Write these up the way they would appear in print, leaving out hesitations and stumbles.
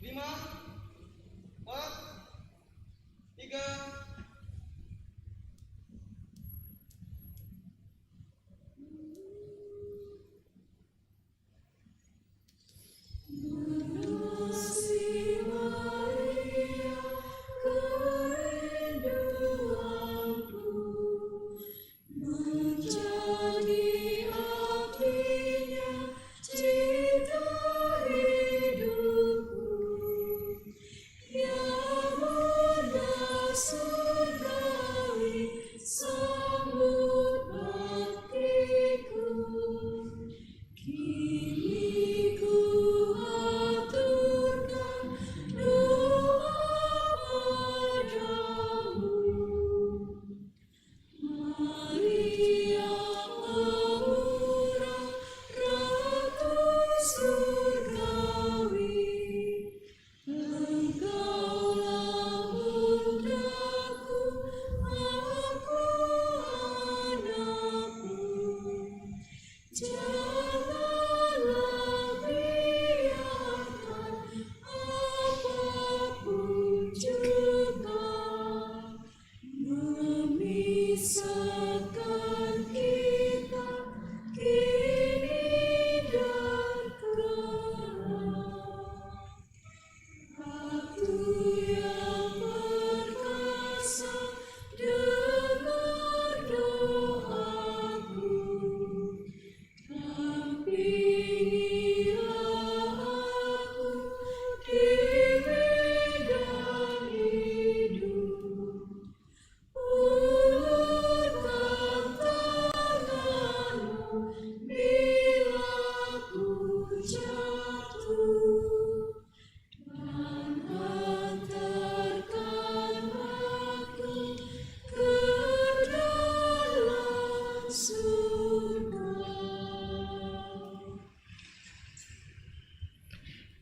5, 4, 3.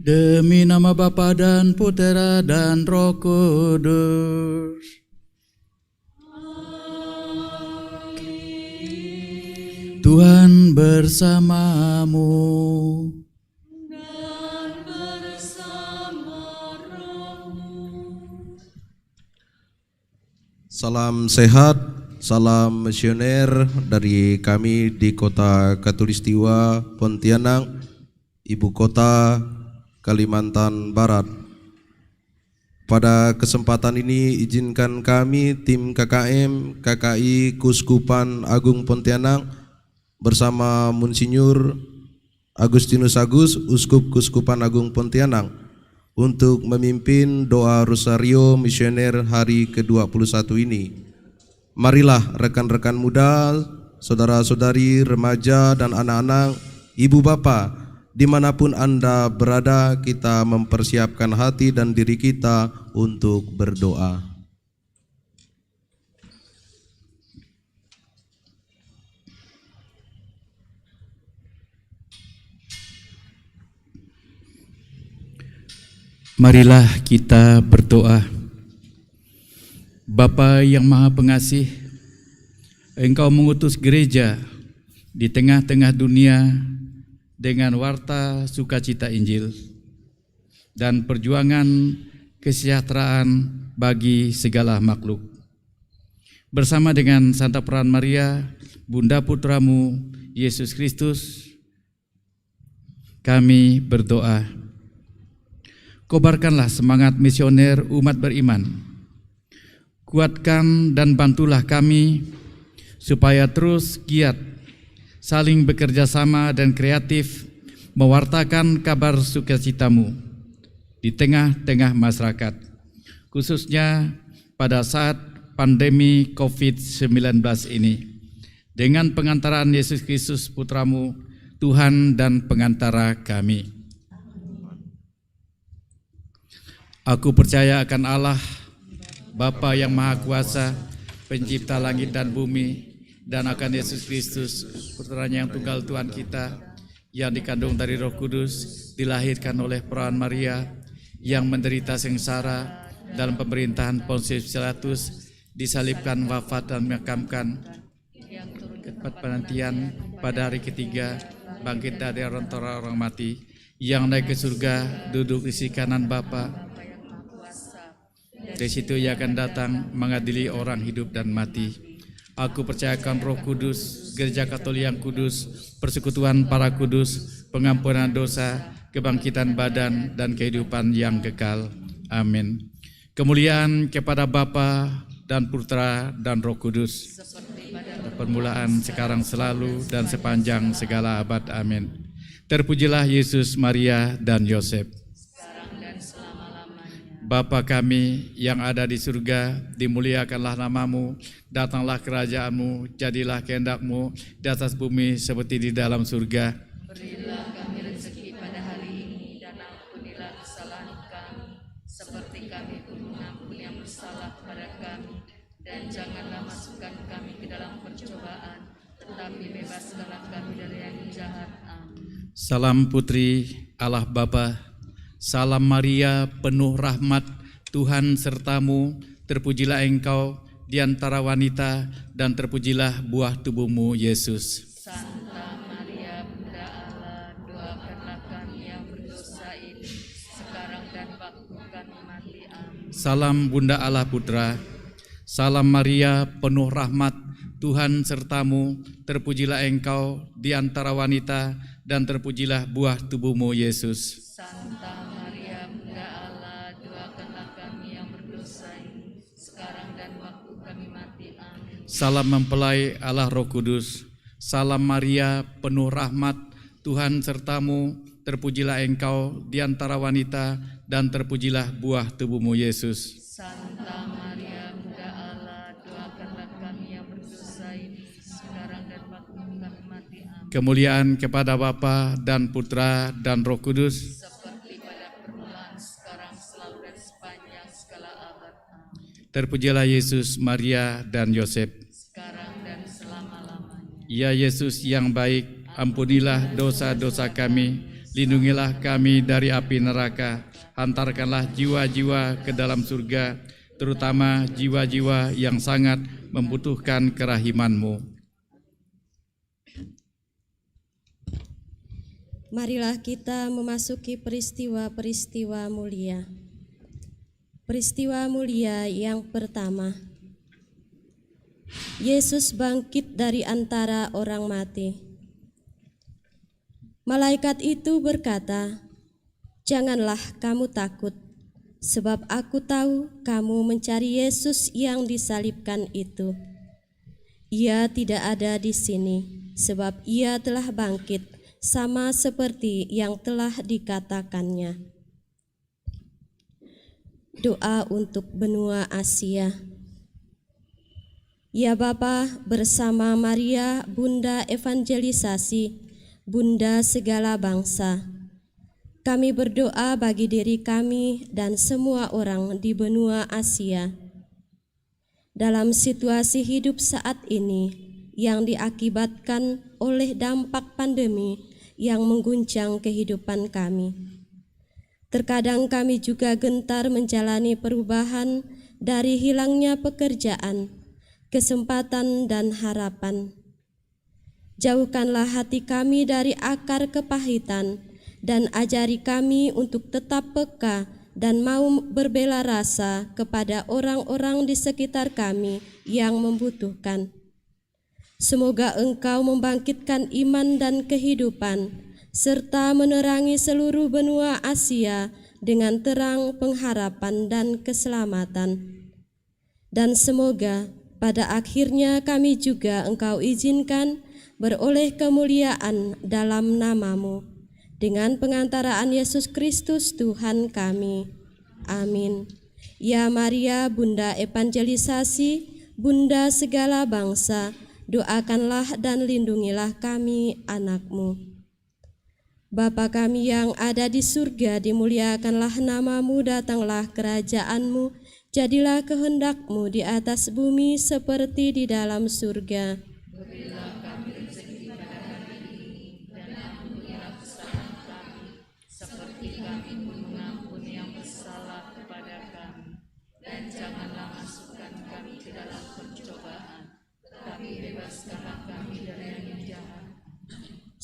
Demi nama Bapa dan Putera dan Roh Kudus. Tuhan bersamamu. Dan bersama rohmu. Salam sehat, salam misioner dari kami di Kota Khatulistiwa Pontianak, Ibu Kota Kalimantan Barat. Pada kesempatan ini izinkan kami tim KKM KKI Kuskupan Agung Pontianak bersama Monsinyur Agustinus Agus, Uskup Kuskupan Agung Pontianak, untuk memimpin doa Rosario Misioner hari ke-21 ini. Marilah rekan-rekan muda, saudara-saudari, remaja dan anak-anak, ibu bapa, dimanapun Anda berada, kita mempersiapkan hati dan diri kita untuk berdoa. Marilah kita berdoa. Bapa yang Maha Pengasih, Engkau mengutus gereja di tengah-tengah dunia dengan warta sukacita Injil dan perjuangan kesejahteraan bagi segala makhluk. Bersama dengan Santa Peran Maria, Bunda Putramu, Yesus Kristus, kami berdoa. Kobarkanlah semangat misioner umat beriman. Kuatkan dan bantulah kami supaya terus giat saling bekerja sama dan kreatif mewartakan kabar sukacitamu di tengah-tengah masyarakat, khususnya pada saat pandemi COVID-19 ini, dengan pengantaran Yesus Kristus Putramu, Tuhan dan pengantara kami. Aku percaya akan Allah, Bapa yang Maha Kuasa, pencipta langit dan bumi, dan akan Yesus Kristus, putranya yang tunggal Tuhan kita, yang dikandung dari Roh Kudus, dilahirkan oleh perawan Maria, yang menderita sengsara dalam pemerintahan Pontius Pilatus, disalibkan, wafat dan dimakamkan, ke tempat penantian pada hari ketiga, bangkit dari antara orang mati, yang naik ke surga, duduk di sisi kanan Bapa. Bapa yang Maha Kuasa, Dari situ ia akan datang mengadili orang hidup dan mati. Aku percayakan Roh Kudus, Gereja Katolik yang kudus, persekutuan para kudus, pengampunan dosa, kebangkitan badan, dan kehidupan yang kekal. Amin. Kemuliaan kepada Bapa dan Putra dan Roh Kudus, seperti pada pada permulaan, sekarang, selalu, dan sepanjang segala abad. Amin. Terpujilah Yesus, Maria, dan Yosef. sekarang dan selama-lamanya. Bapa kami yang ada di surga, dimuliakanlah namamu, datanglah kerajaanmu, jadilah kehendak-Mu di atas bumi seperti di dalam surga. Berilah kami rezeki pada hari ini, dan ampunilah kesalahan kami, seperti kami pun mengampuni yang bersalah kepada kami. Dan janganlah masukkan kami ke dalam percobaan, tetapi bebaskanlah kami dari yang jahat. Amin. Salam Putri Allah Bapa, salam Maria penuh rahmat, Tuhan sertamu, terpujilah engkau di antara wanita, dan terpujilah buah tubuhmu Yesus. Santa Maria Bunda Allah, doakanlah kami yang berdosa ini, sekarang dan waktu kami mati. Amin. Salam Bunda Allah Putra, salam Maria penuh rahmat, Tuhan sertamu, terpujilah engkau di antara wanita, dan terpujilah buah tubuhmu Yesus. Santa Maria Bunda Allah, doakanlah kami yang berdosa ini, sekarang dan waktu kami mati. Amin. Salam mempelai Allah Roh Kudus, salam Maria penuh rahmat, Tuhan sertamu, terpujilah engkau di antara wanita, dan terpujilah buah tubuhmu Yesus. Santa Maria Bunda Allah, doakanlah kami yang berdosa ini, sekarang dan waktu kami mati. Amin. Kemuliaan kepada Bapa dan Putra dan Roh Kudus. Seperti pada permulaan, sekarang, selalu, dan sepanjang segala abad. Amin. Terpujilah Yesus, Maria, dan Yosef. Sekarang dan selama-lamanya. Ya Yesus yang baik, ampunilah dosa-dosa kami, lindungilah kami dari api neraka, hantarkanlah jiwa-jiwa ke dalam surga, terutama jiwa-jiwa yang sangat membutuhkan kerahiman-Mu. Marilah kita memasuki peristiwa-peristiwa mulia. Peristiwa mulia yang pertama, Yesus bangkit dari antara orang mati. Malaikat itu berkata, "Janganlah kamu takut, sebab aku tahu kamu mencari Yesus yang disalibkan itu. Ia tidak ada di sini, sebab ia telah bangkit, sama seperti yang telah dikatakannya." Doa untuk benua Asia. Ya Bapa, bersama Maria, Bunda Evangelisasi, Bunda segala bangsa, kami berdoa bagi diri kami dan semua orang di benua Asia. Dalam situasi hidup saat ini yang diakibatkan oleh dampak pandemi yang mengguncang kehidupan kami. Terkadang kami juga gentar menjalani perubahan dari hilangnya pekerjaan, kesempatan, dan harapan. Jauhkanlah hati kami dari akar kepahitan dan ajari kami untuk tetap peka dan mau berbela rasa kepada orang-orang di sekitar kami yang membutuhkan. Semoga Engkau membangkitkan iman dan kehidupan, serta menerangi seluruh benua Asia dengan terang pengharapan dan keselamatan. Dan semoga pada akhirnya kami juga Engkau izinkan beroleh kemuliaan dalam nama-Mu, dengan pengantaraan Yesus Kristus Tuhan kami. Amin. Ya Maria, Bunda Evangelisasi, Bunda segala bangsa, doakanlah dan lindungilah kami, anak-Mu. Bapa kami yang ada di surga, dimuliakanlah nama-Mu, datanglah kerajaan-Mu, jadilah kehendak-Mu di atas bumi seperti di dalam surga. Berilah kami rezeki pada hari ini, dan ampunilah kesalahan kami, seperti kami pun mengampuni yang bersalah kepada kami. Dan janganlah masukkan kami ke dalam percobaan, tetapi bebaskanlah kami dari yang jahat.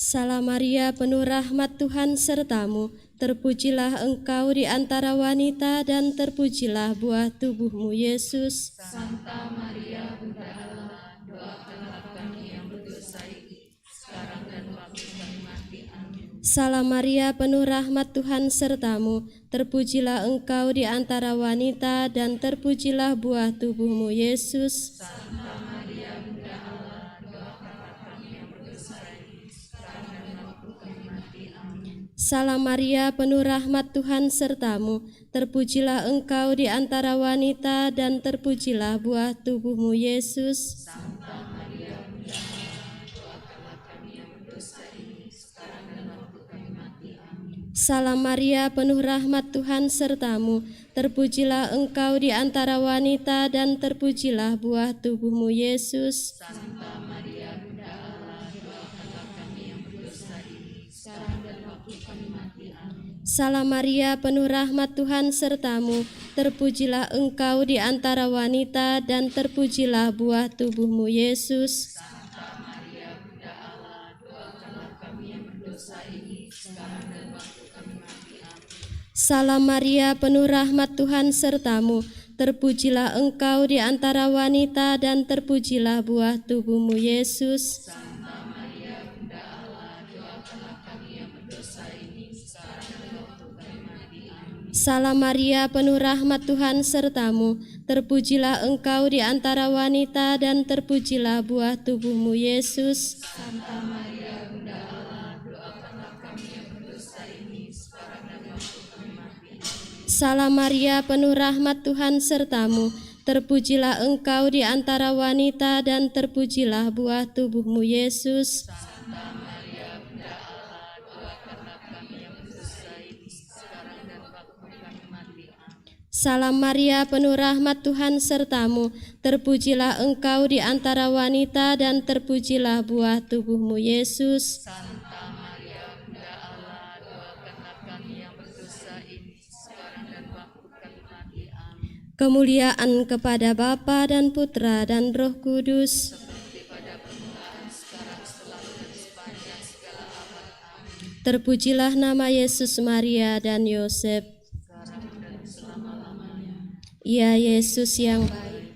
Salam Maria, penuh rahmat Tuhan sertamu, terpujilah engkau di antara wanita dan terpujilah buah tubuhmu Yesus. Santa Maria, Bunda Allah, doakanlah kami yang berdosa ini, sekarang dan waktu kami mati. Amin. Salam Maria, penuh rahmat Tuhan sertamu, terpujilah engkau di antara wanita dan terpujilah buah tubuhmu Yesus. Santa Maria, Bunda Allah, doakanlah kami yang berdosa ini, sekarang dan waktu kami mati. Amin. Salam Maria, penuh rahmat Tuhan sertamu, terpujilah engkau di antara wanita dan terpujilah buah tubuhmu Yesus. Santa Maria, Bunda Allah, doakanlah kami yang berdosa ini, sekarang dan waktu kami mati. Amin. Salam Maria, penuh rahmat Tuhan sertamu, terpujilah engkau di antara wanita dan terpujilah buah tubuhmu Yesus. Santa Maria, Bunda Allah, doakanlah kami yang berdosa ini, sekarang dan waktu kami mati. Amin. Salam Maria, penuh rahmat Tuhan sertamu, terpujilah engkau di antara wanita dan terpujilah buah tubuhmu Yesus. Santa Maria, Bunda Allah, doakanlah kami yang berdosa ini, sekarang dan waktu kami mati. Amin. Salam Maria, penuh rahmat Tuhan sertamu, terpujilah engkau di antara wanita dan terpujilah buah tubuhmu Yesus. Santa Maria, Bunda Allah, doakanlah kami yang berdosa ini, sekarang dan waktu kami mati. Amin. Salam Maria, penuh rahmat Tuhan sertamu, terpujilah engkau di antara wanita dan terpujilah buah tubuhmu Yesus. Santa Maria, Bunda Allah, doakanlah kami yang berdosa ini, sekarang dan waktu kami mati. Amin. Salam Maria, penuh rahmat Tuhan sertamu, terpujilah engkau di antara wanita dan terpujilah buah tubuhmu Yesus. Santa Maria, Bunda Allah, doakanlah kami yang berdosa ini, sekarang dan waktu kami mati. Amin. Salam Maria, penuh rahmat Tuhan sertamu, terpujilah engkau di antara wanita dan terpujilah buah tubuhmu Yesus. Santa Maria, Bunda Allah, doakanlah kami yang berdosa ini, sekarang dan waktu kami mati. Amin. Kemuliaan kepada Bapa dan Putra dan Roh Kudus. Seperti pada permulaan, sekarang, selalu, dan sepanjang segala abad. Amin. Terpujilah nama Yesus, Maria dan Yosef. Sekarang dan selama-lamanya. Ya Yesus yang baik,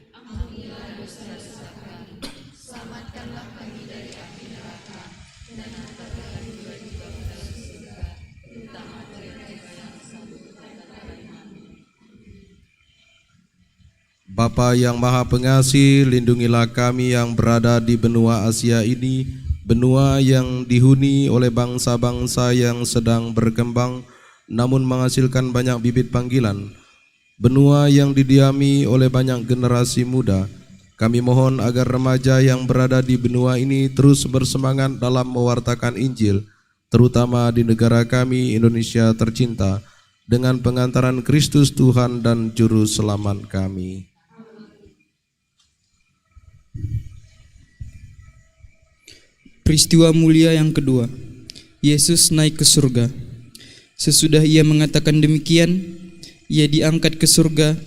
Bapa yang Maha Pengasih, lindungilah kami yang berada di benua Asia ini, benua yang dihuni oleh bangsa-bangsa yang sedang berkembang namun menghasilkan banyak bibit panggilan, benua yang didiami oleh banyak generasi muda. Kami mohon agar remaja yang berada di benua ini terus bersemangat dalam mewartakan Injil, terutama di negara kami Indonesia tercinta, dengan pengantaran Kristus Tuhan dan Juru Selamat kami. Peristiwa mulia yang kedua, Yesus naik ke surga. Sesudah ia mengatakan demikian, ia diangkat ke surga,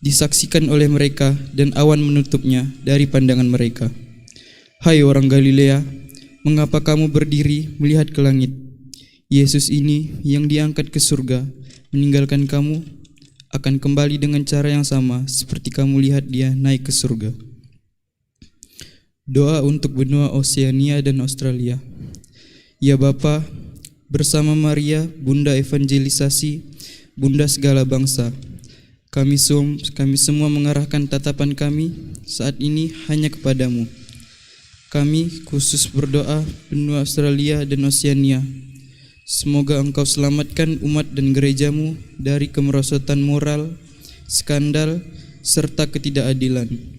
disaksikan oleh mereka dan awan menutupnya dari pandangan mereka. Hai orang Galilea, mengapa kamu berdiri melihat ke langit? Yesus ini yang diangkat ke surga, meninggalkan kamu, akan kembali dengan cara yang sama seperti kamu lihat dia naik ke surga. Doa untuk benua Oseania dan Australia. Ya Bapa, bersama Maria, Bunda Evangelisasi, Bunda segala bangsa, kami semua mengarahkan tatapan kami saat ini hanya kepadamu. Kami khusus berdoa benua Australia dan Oseania. Semoga Engkau selamatkan umat dan gerejamu dari kemerosotan moral, skandal, serta ketidakadilan.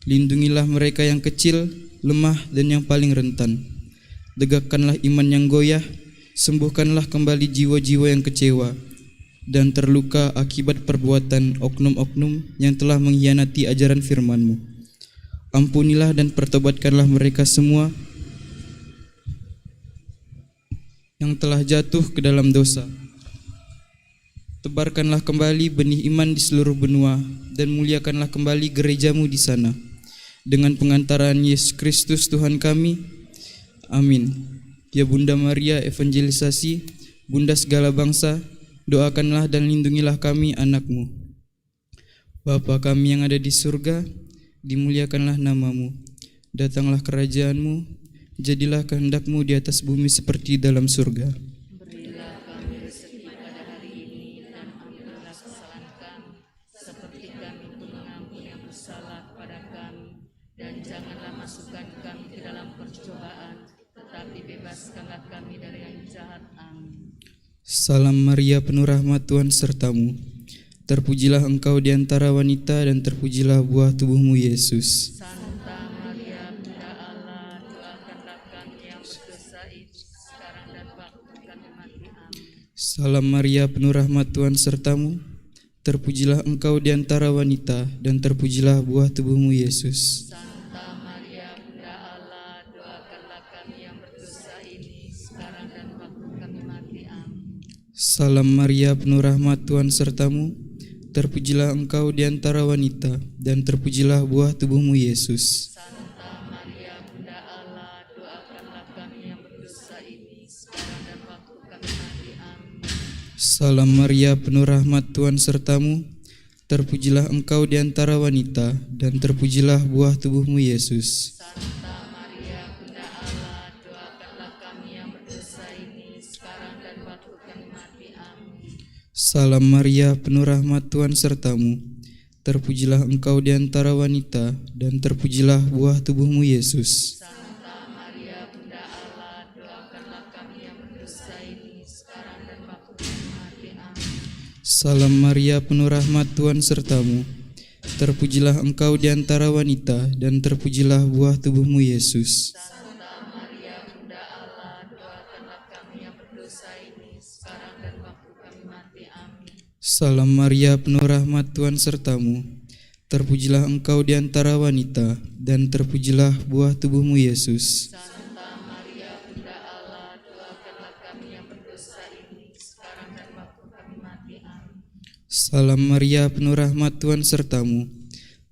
Lindungilah mereka yang kecil, lemah, dan yang paling rentan. Tegakkanlah iman yang goyah, sembuhkanlah kembali jiwa-jiwa yang kecewa dan terluka akibat perbuatan oknum-oknum yang telah mengkhianati ajaran firman-Mu. Ampunilah dan pertobatkanlah mereka semua yang telah jatuh ke dalam dosa. Tebarkanlah kembali benih iman di seluruh benua dan muliakanlah kembali gerejamu di sana. Dengan pengantaran Yesus Kristus Tuhan kami. Amin. Ya Bunda Maria evangelisasi, Bunda segala bangsa, doakanlah dan lindungilah kami anak-Mu. Bapa kami yang ada di surga, dimuliakanlah nama-Mu. Datanglah kerajaan-Mu, jadilah kehendak-Mu di atas bumi seperti dalam surga. Berilah kami rezeki pada hari ini dan ampunilah kesalahan kami, seperti kami pun mengampuni yang bersalah kepada kami. Dan janganlah masukkan kami ke dalam percobaan, tetapi bebaskanlah kami dari yang jahat. Amin. Salam Maria, penuh rahmat, Tuhan sertamu. Terpujilah engkau di antara wanita dan terpujilah buah tubuhmu Yesus. Santa Maria, Bunda Allah, doakanlah kami yang berdosa ini, sekarang dan waktu kami mati. Amin. Salam Maria, penuh rahmat, Tuhan sertamu. Terpujilah engkau di antara wanita dan terpujilah buah tubuhmu Yesus. Santa Maria, Bunda Allah, doakanlah kami yang berdosa ini, sekarang dan waktu kami mati. Amin. Salam Maria, penuh rahmat, Tuhan sertamu. Terpujilah engkau di antara wanita dan terpujilah buah tubuhmu Yesus. Santa Maria, Bunda Allah, doakanlah kami yang berdosa ini, sekarang dan waktu kami mati. Amin. Salam Maria, penuh rahmat, Tuhan sertamu. Terpujilah engkau di antara wanita dan terpujilah buah tubuhmu Yesus. Santa Maria, Bunda Allah, doakanlah kami yang berdosa ini, sekarang dan waktu kami mati. Amin. Salam Maria, penuh rahmat, Tuhan sertamu. Terpujilah engkau di antara wanita dan terpujilah buah tubuhmu Yesus. Santa Maria, Bunda Allah, doakanlah kami yang berdosa ini, sekarang dan waktu kami mati. Amin. Salam Maria, penuh rahmat, Tuhan sertamu. Terpujilah engkau di antara wanita dan terpujilah buah tubuhmu Yesus. Santa Maria, Bunda Allah, doakanlah kami yang berdosa ini, sekarang dan waktu kami mati. Amin. Salam Maria, penuh rahmat, Tuhan sertamu. Terpujilah engkau di antara wanita dan terpujilah buah tubuhmu Yesus. Santa Maria, Bunda Allah, doakanlah kami yang berdosa ini, sekarang dan waktu kami mati. Amin. Salam Maria, penuh rahmat, Tuhan sertamu.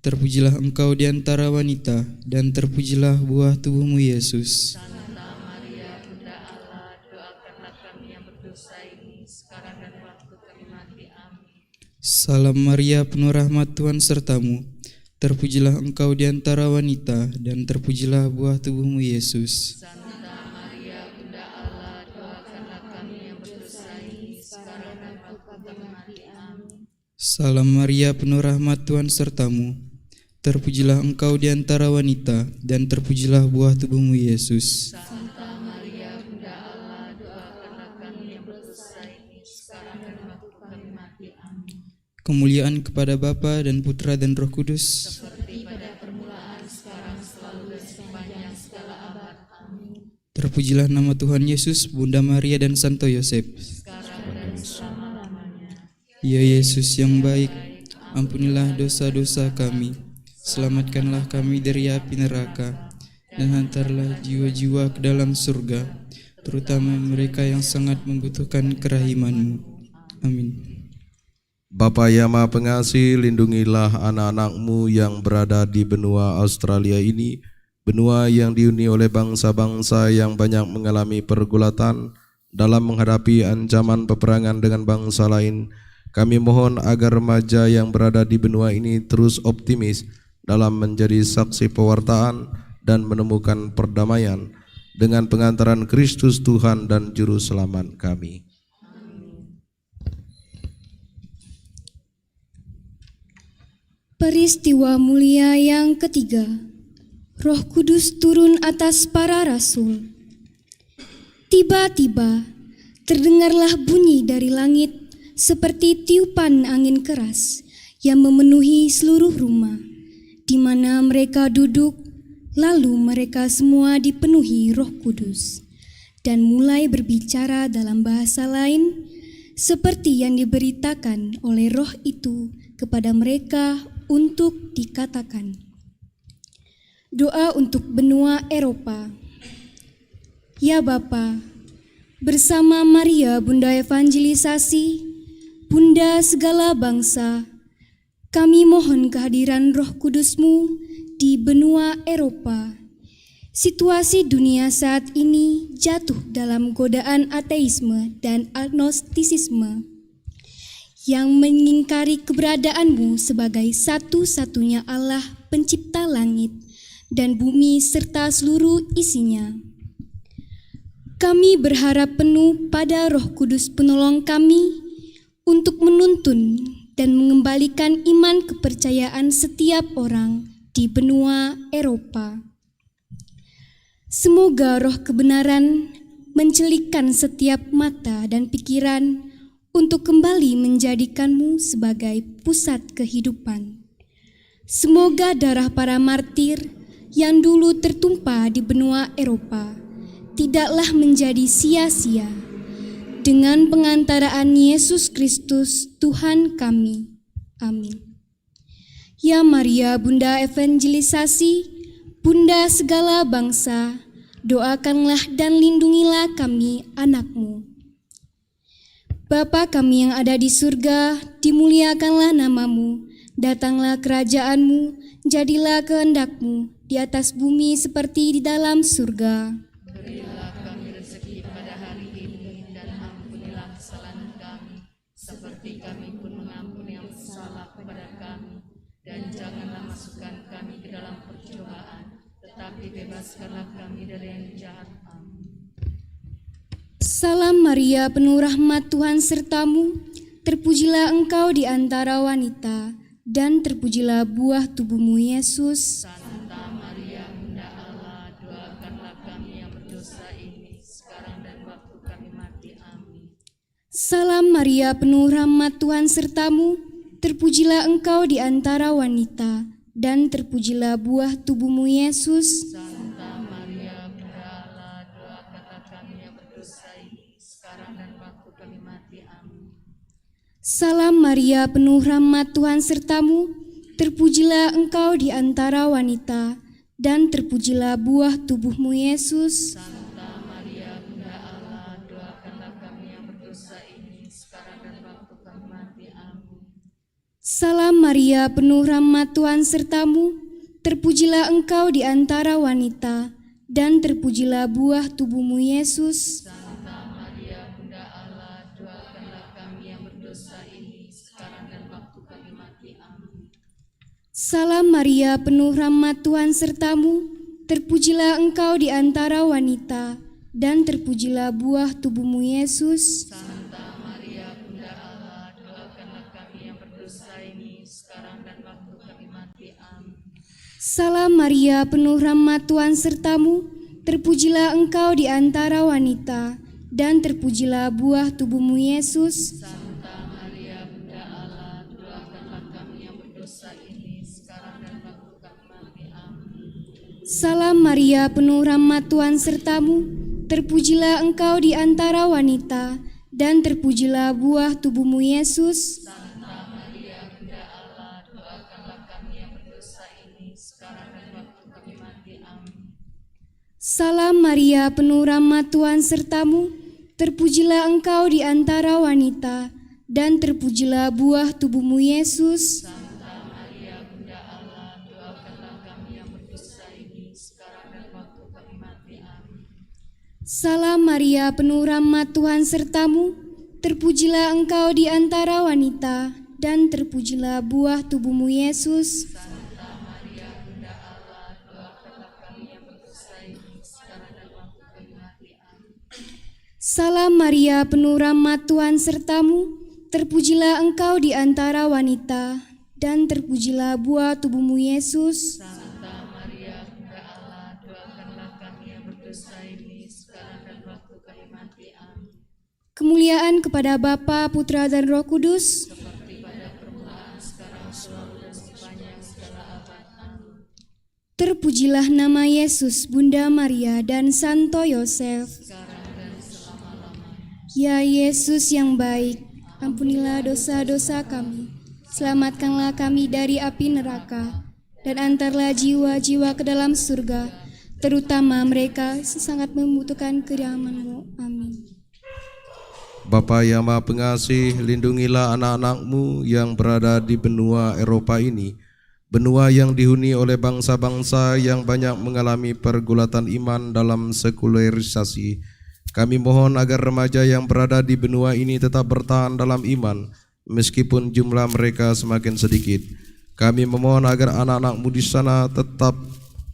Terpujilah engkau di antara wanita dan terpujilah buah tubuhmu Yesus. Santa Maria, Bunda Allah, doakanlah kami yang berdosa ini, sekarang dan waktu kami mati. Amin. Salam Maria, penuh rahmat, Tuhan sertamu. Terpujilah engkau di antara wanita dan terpujilah buah tubuhmu Yesus. Santa Maria, Bunda Allah, doakanlah kami yang berdosa ini, sekarang dan waktu kami mati. Amin. Salam Maria, penuh rahmat, Tuhan sertamu. Terpujilah engkau di antara wanita dan terpujilah buah tubuhmu Yesus. Santa Maria, Bunda Allah, doakanlah kami yang berdosa ini, sekarang dan waktu kami mati. Amin. Kemuliaan kepada Bapa dan Putra dan Roh Kudus. Seperti pada permulaan, sekarang, selalu, dan sepanjang segala abad. Amin. Terpujilah nama Tuhan Yesus, Bunda Maria dan Santo Yosef. Sekarang dan selama-lamanya. Ya Yesus yang baik, ampunilah dosa-dosa kami, selamatkanlah kami dari api neraka, dan hantarlah jiwa-jiwa ke dalam surga, terutama mereka yang sangat membutuhkan kerahiman-Mu. Amin. Bapa yang Maha Pengasih, lindungilah anak-anak-Mu yang berada di benua Australia ini, benua yang dihuni oleh bangsa-bangsa yang banyak mengalami pergulatan dalam menghadapi ancaman peperangan dengan bangsa lain. Kami mohon agar remaja yang berada di benua ini terus optimis dalam menjadi saksi pewartaan dan menemukan perdamaian dengan pengantaran Kristus Tuhan dan Juru Selamat kami. Peristiwa mulia yang ketiga, Roh Kudus turun atas para rasul. Tiba-tiba terdengarlah bunyi dari langit seperti tiupan angin keras yang memenuhi seluruh rumah di mana mereka duduk. Lalu mereka semua dipenuhi Roh Kudus dan mulai berbicara dalam bahasa lain seperti yang diberitakan oleh Roh itu kepada mereka untuk dikatakan. Doa untuk benua Eropa. Ya Bapa, bersama Maria Bunda Evangelisasi, Bunda segala bangsa, kami mohon kehadiran Roh Kudus-Mu di benua Eropa, Situasi dunia saat ini jatuh dalam godaan ateisme dan agnostisisme yang mengingkari keberadaanmu sebagai satu-satunya Allah pencipta langit dan bumi serta seluruh isinya. Kami berharap penuh pada Roh Kudus penolong kami untuk menuntun dan mengembalikan iman kepercayaan setiap orang di benua Eropa. Semoga roh kebenaran mencelikkan setiap mata dan pikiran untuk kembali menjadikanmu sebagai pusat kehidupan. Semoga darah para martir yang dulu tertumpah di benua Eropa tidaklah menjadi sia-sia dengan pengantaraan Yesus Kristus Tuhan kami. Amin. Ya Maria, Bunda evangelisasi, Bunda segala bangsa, doakanlah dan lindungilah kami anak-Mu. Bapa kami yang ada di surga, dimuliakanlah nama-Mu, datanglah kerajaan-Mu, jadilah kehendak-Mu di atas bumi seperti di dalam surga. Berilah kami rezeki pada hari ini dan ampunilah kesalahan kami, seperti kami pun mengampuni yang bersalah kepada kami. Dan janganlah masukkan kami ke dalam percobaan, tetapi bebaskanlah kami dari yang jahat. Amin. Salam Maria, penuh rahmat Tuhan sertamu, terpujilah engkau di antara wanita, dan terpujilah buah tubuhmu Yesus. Santa Maria, Bunda Allah, doakanlah kami yang berdosa ini, sekarang dan waktu kami mati. Amin. Salam Maria, penuh rahmat Tuhan sertamu, terpujilah engkau di antara wanita, dan terpujilah buah tubuhmu Yesus. Santa Maria, Bunda Allah, doakanlah kami yang berdosa ini, sekarang dan waktu kami mati. Amin. Salam Maria, penuh rahmat Tuhan sertamu, terpujilah engkau di antara wanita, dan terpujilah buah tubuhmu Yesus. Santa Maria, Bunda Allah, doakanlah kami yang berdosa ini, sekarang dan waktu kami mati. Amin. Salam Maria, penuh rahmat Tuhan sertamu, terpujilah engkau di antara wanita, dan terpujilah buah tubuhmu Yesus. Santa Maria, Bunda Allah, doakanlah kami yang berdosa ini, sekarang dan waktu kami mati. Amin. Salam Maria, penuh rahmat Tuhan sertamu, terpujilah engkau di antara wanita, dan terpujilah buah tubuhmu Yesus. Santa Maria, Bunda Allah, doakanlah kami yang berdosa ini, sekarang dan waktu kami mati. Amin. Salam Maria, penuh rahmat Tuhan sertamu, terpujilah engkau di antara wanita, dan terpujilah buah tubuhmu Yesus. Santa Maria, Bunda Allah, doakanlah kami yang berdosa ini, sekarang dan waktu kami mati. Amin. Salam Maria, penuh rahmat Tuhan sertamu, terpujilah engkau di antara wanita, dan terpujilah buah tubuhmu Yesus. Santa Maria, Bunda Allah, doakanlah kami yang berdosa ini, sekarang dan waktu kami mati. Amin. Salam Maria, penuh rahmat Tuhan sertamu, terpujilah engkau di antara wanita, dan terpujilah buah tubuhmu Yesus. Santa Maria, Bunda Allah, doakanlah kami yang berdosa ini, sekarang dan waktu kami mati. Amin. Salam Maria, penuh rahmat Tuhan sertamu, terpujilah engkau di antara wanita, dan terpujilah buah tubuhmu Yesus. Santa Maria, Bunda Allah, doakanlah kami yang berdosa ini, sekarang dan waktu kami mati. Amin. Salam Maria, penuh rahmat Tuhan sertamu, terpujilah engkau di antara wanita, dan terpujilah buah tubuhmu Yesus. Santa Maria, Bunda Allah, doakanlah kami yang berdosa ini, sekarang dan waktu kami mati. Amin. Kemuliaan kepada Bapa, Putra, dan Roh Kudus. Seperti pada permulaan, sekarang, selalu, dan sepanjang segala abad. Amin. Terpujilah nama Yesus, Bunda Maria, dan Santo Yosef. Sekarang dan selama-lamanya. Ya Yesus yang baik, ampunilah dosa-dosa kami, selamatkanlah kami dari api neraka, dan antarlah jiwa-jiwa ke dalam surga, terutama mereka yang sangat membutuhkan kerahiman-Mu. Amin. Bapa yang Maha Pengasih, lindungilah anak-anak-Mu yang berada di benua Eropa ini, benua yang dihuni oleh bangsa-bangsa yang banyak mengalami pergulatan iman dalam sekularisasi. Kami mohon agar remaja yang berada di benua ini tetap bertahan dalam iman, meskipun jumlah mereka semakin sedikit. Kami memohon agar anak-anak mudi sana tetap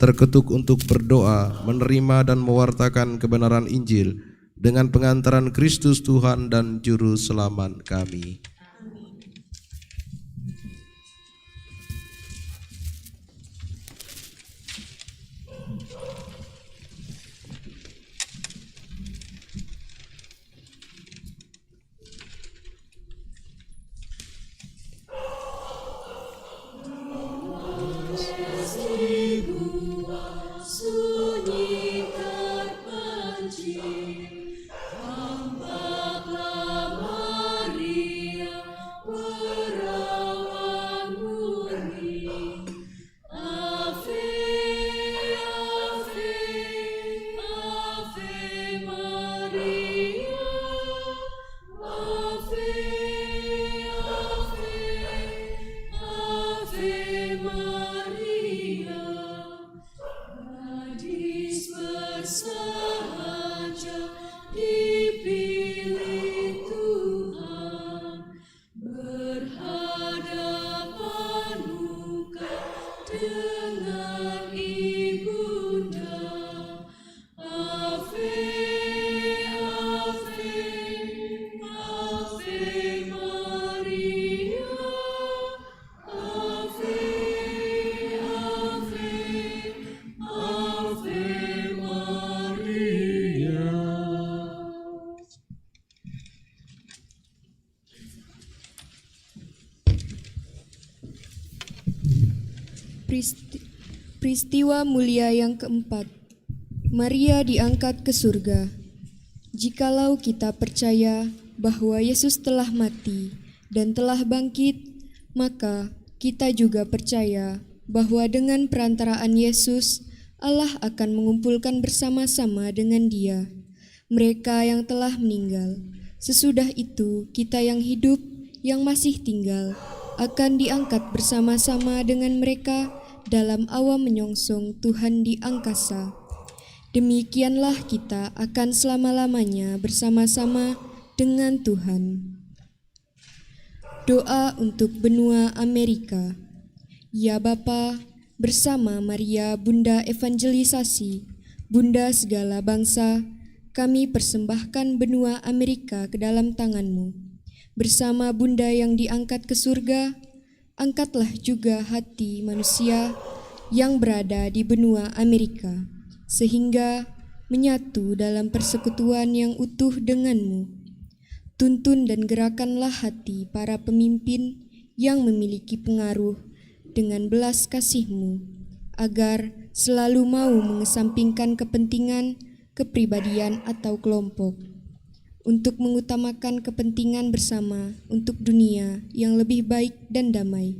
terketuk untuk berdoa, menerima dan mewartakan kebenaran Injil dengan pengantaran Kristus Tuhan dan Juru Selamat kami. Peristiwa mulia yang keempat, Maria diangkat ke surga. Jikalau kita percaya bahwa Yesus telah mati dan telah bangkit, maka kita juga percaya bahwa dengan perantaraan Yesus, Allah akan mengumpulkan bersama-sama dengan Dia mereka yang telah meninggal. Sesudah itu, kita yang hidup, yang masih tinggal, akan diangkat bersama-sama dengan mereka dalam awan menyongsong Tuhan di angkasa. Demikianlah kita akan selama-lamanya bersama-sama dengan Tuhan. Doa untuk benua Amerika. Ya Bapa, bersama Maria Bunda Evangelisasi, Bunda segala bangsa, kami persembahkan benua Amerika ke dalam tangan-Mu. Bersama Bunda yang diangkat ke surga, angkatlah juga hati manusia yang berada di benua Amerika, sehingga menyatu dalam persekutuan yang utuh dengan-Mu. Tuntun dan gerakanlah hati para pemimpin yang memiliki pengaruh dengan belas kasih-Mu, agar selalu mau mengesampingkan kepentingan, kepribadian atau kelompok, untuk mengutamakan kepentingan bersama untuk dunia yang lebih baik dan damai.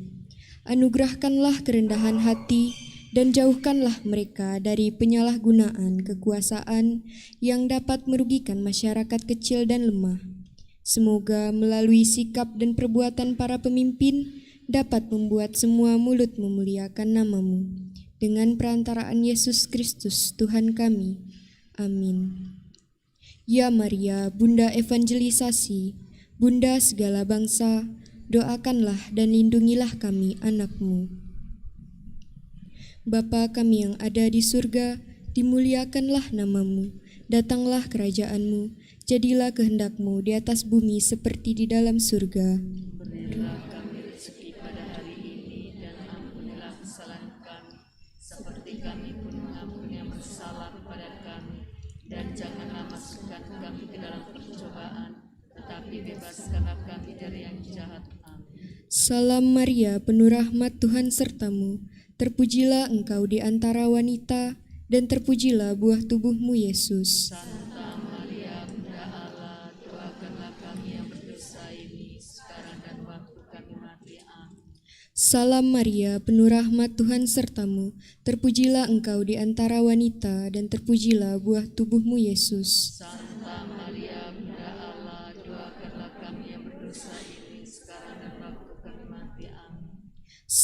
Anugerahkanlah kerendahan hati dan jauhkanlah mereka dari penyalahgunaan kekuasaan yang dapat merugikan masyarakat kecil dan lemah. Semoga melalui sikap dan perbuatan para pemimpin dapat membuat semua mulut memuliakan nama-Mu. Dengan perantaraan Yesus Kristus Tuhan kami. Amin. Ya Maria, Bunda Evangelisasi, Bunda segala bangsa, doakanlah dan lindungilah kami anak-Mu. Bapa kami yang ada di surga, dimuliakanlah nama-Mu, datanglah kerajaan-Mu, jadilah kehendak-Mu di atas bumi seperti di dalam surga. Berilah kami rezeki pada hari ini dan ampunilah kesalahan kami, seperti kami pun mengampuni yang bersalah kepada kami. Dan janganlah masukkan kami ke dalam percobaan, tetapi bebaskanlah kami dari yang jahat. Amin. Salam Maria, penuh rahmat Tuhan sertamu. Terpujilah engkau di antara wanita, dan terpujilah buah tubuhmu Yesus. Santa Maria, Bunda Allah, doakanlah kami yang berdosa ini, sekarang dan waktu kami mati. Amin. Salam Maria, penuh rahmat Tuhan sertamu. Terpujilah engkau di antara wanita, dan terpujilah buah tubuhmu Yesus. Santa Maria, Bunda Allah, doakanlah kami yang berdosa ini, sekarang dan waktu kami mati. Amin.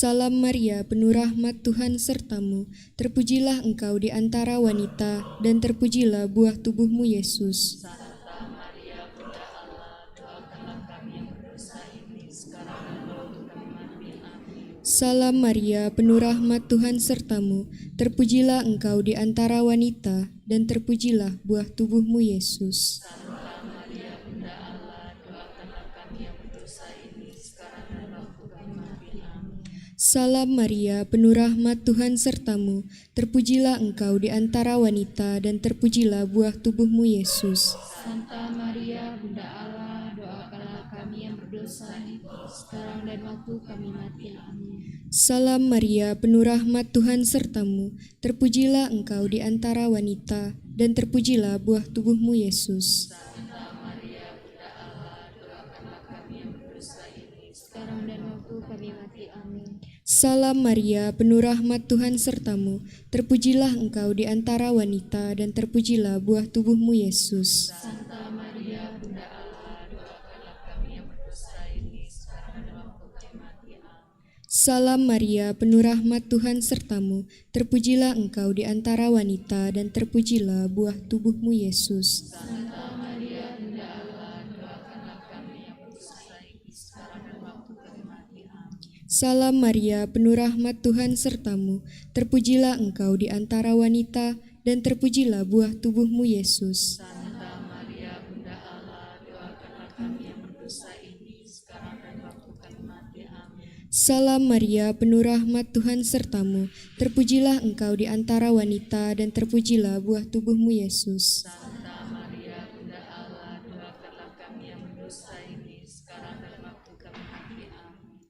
Salam Maria, penuh rahmat Tuhan sertamu, terpujilah engkau di antara wanita, dan terpujilah buah tubuhmu Yesus. Santa Maria, Bunda Allah, doakanlah kami yang berdosa ini sekarang dan waktu kami mati. Amin. Salam Maria, penuh rahmat Tuhan sertamu, terpujilah engkau di antara wanita, dan terpujilah buah tubuhmu Yesus. Santa Maria, Bunda Allah, doakanlah kami yang berdosa ini sekarang dan waktu kami mati. Amin. Salam Maria, penuh rahmat Tuhan sertamu, terpujilah engkau di antara wanita, dan terpujilah buah tubuhmu Yesus. Santa Maria, Bunda Allah, doakanlah kami yang berdosa ini sekarang dan waktu kami mati. Amin. Salam Maria, penuh rahmat Tuhan sertamu, terpujilah engkau di antara wanita, dan terpujilah buah tubuhmu Yesus. Santa Maria, Bunda Allah, doakanlah kami yang berdosa ini sekarang dan waktu kami mati. Amin. Salam Maria, penuh rahmat Tuhan sertamu, terpujilah engkau di antara wanita, dan terpujilah buah tubuhmu Yesus. Santa Maria, Bunda Allah, doakanlah kami yang berdosa ini sekarang dan waktu kami mati. Amin. Salam Maria, penuh rahmat Tuhan sertamu, terpujilah engkau di antara wanita, dan terpujilah buah tubuhmu Yesus. Santa Maria, Bunda Allah, doakanlah kami yang berdosa ini sekarang dan waktu kami mati. Amin. Salam Maria, penuh rahmat Tuhan sertamu, terpujilah engkau di antara wanita, dan terpujilah buah tubuhmu Yesus. Santa Maria, Bunda Allah, doakanlah kami yang berdosa ini sekarang dan waktu kami mati. Amin. Salam Maria, penuh rahmat Tuhan sertamu, terpujilah engkau di antara wanita, dan terpujilah buah tubuhmu Yesus. Santa Maria, Bunda Allah, doakanlah kami yang berdosa ini sekarang dan waktu kami mati. Amin.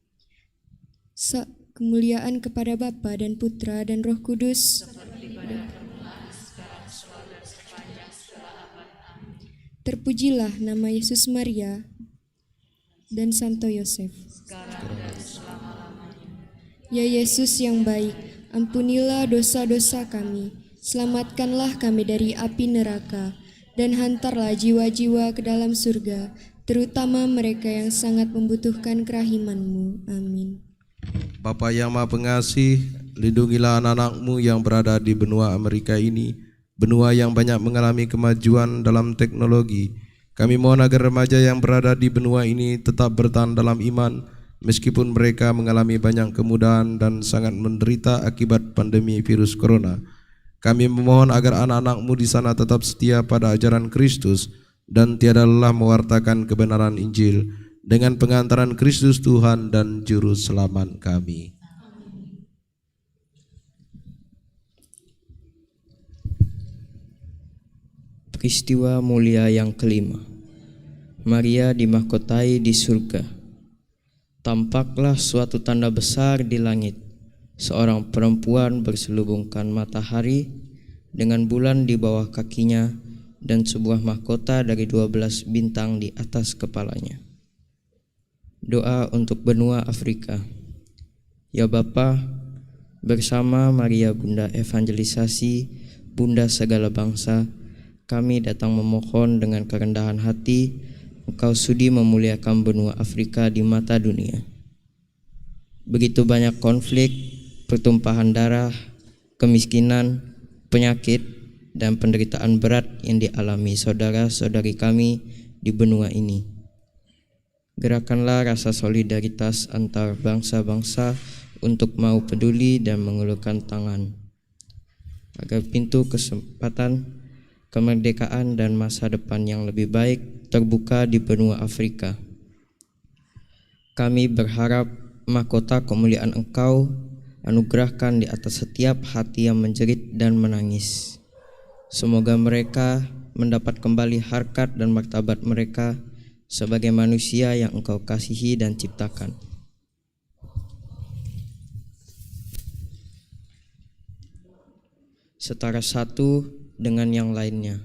Kemuliaan kepada Bapa dan Putra dan Roh Kudus. Terpujilah nama Yesus Maria dan Santo Yosef. Ya Yesus yang baik, ampunilah dosa-dosa kami, selamatkanlah kami dari api neraka, dan hantarlah jiwa-jiwa ke dalam surga, terutama mereka yang sangat membutuhkan kerahiman-Mu. Amin. Bapa yang Maha Pengasih, lindungilah anak-anak-Mu yang berada di benua Amerika ini, benua yang banyak mengalami kemajuan dalam teknologi. Kami mohon agar remaja yang berada di benua ini tetap bertahan dalam iman, meskipun mereka mengalami banyak kemudahan dan sangat menderita akibat pandemi virus corona. Kami memohon agar anak-anak-Mu di sana tetap setia pada ajaran Kristus dan tiada lelah mewartakan kebenaran Injil dengan pengantaran Kristus Tuhan dan Juru Selamat kami. Peristiwa mulia yang kelima. Maria dimahkotai di surga. Tampaklah suatu tanda besar di langit. Seorang perempuan berselubungkan matahari dengan bulan di bawah kakinya dan sebuah mahkota dari 12 bintang di atas kepalanya. Doa untuk benua Afrika. Ya Bapa, bersama Maria Bunda Evangelisasi, Bunda segala bangsa, kami datang memohon dengan kerendahan hati, Engkau sudi memuliakan benua Afrika di mata dunia. Begitu banyak konflik, pertumpahan darah, kemiskinan, penyakit, dan penderitaan berat yang dialami saudara-saudari kami di benua ini. Gerakanlah rasa solidaritas antar bangsa-bangsa untuk mau peduli dan mengulurkan tangan, agar pintu kesempatan, kemerdekaan dan masa depan yang lebih baik terbuka di benua Afrika. Kami berharap mahkota kemuliaan Engkau anugerahkan di atas setiap hati yang menjerit dan menangis. Semoga mereka mendapat kembali harkat dan martabat mereka sebagai manusia yang Engkau kasihi dan ciptakan. Setara satu dengan yang lainnya,